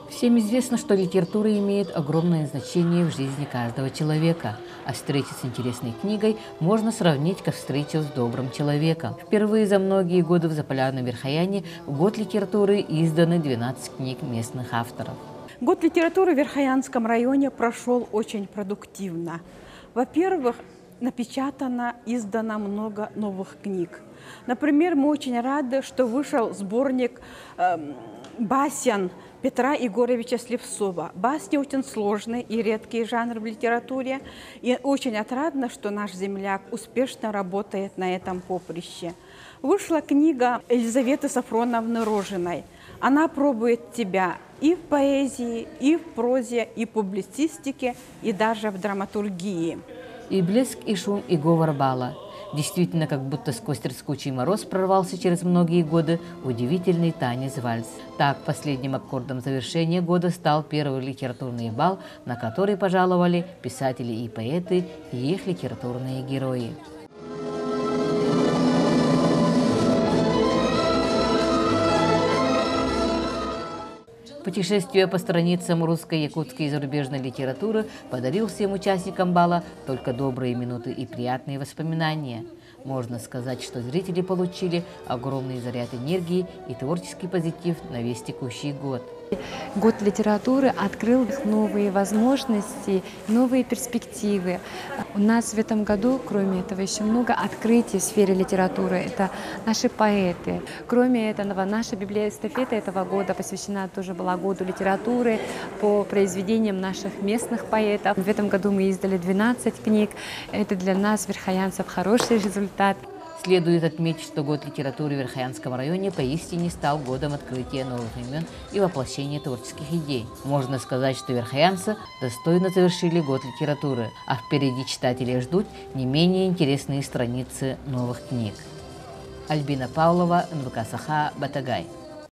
Всем известно, что литература имеет огромное значение в жизни каждого человека, а встречу с интересной книгой можно сравнить как встречу с добрым человеком. Впервые за многие годы в Заполярном Верхояне в год литературы изданы 12 книг местных авторов. Год литературы в Верхоянском районе прошел очень продуктивно. Во-первых, напечатано, издано много новых книг. Например, мы очень рады, что вышел сборник басен Петра Егоровича Слепцова. Басни очень сложный и редкий жанр в литературе. И очень отрадно, что наш земляк успешно работает на этом поприще. Вышла книга Елизаветы Сафроновны Рожиной. Она пробует тебя и в поэзии, и в прозе, и в публицистике, и даже в драматургии. И блеск, и шум, и говор бала. Действительно, как будто сквозь трескучий мороз прорвался через многие годы удивительный танец-вальс. Так, последним аккордом завершения года стал первый литературный бал, на который пожаловали писатели и поэты, и их литературные герои. Путешествие по страницам русской, якутской и зарубежной литературы подарил всем участникам бала только добрые минуты и приятные воспоминания. Можно сказать, что зрители получили огромный заряд энергии и творческий позитив на весь текущий год. Год литературы открыл новые возможности, новые перспективы. У нас в этом году, кроме этого, еще много открытий в сфере литературы. Это наши поэты. Кроме этого, наша библиоэстафета этого года посвящена тоже была году литературы по произведениям наших местных поэтов. В этом году мы издали 12 книг. Это для нас, верхоянцев, хороший результат. Следует отметить, что год литературы в Верхоянском районе поистине стал годом открытия новых имен и воплощения творческих идей. Можно сказать, что верхоянцы достойно завершили год литературы, а впереди читателей ждут не менее интересные страницы новых книг. Альбина Павлова, НВК Саха, Батагай.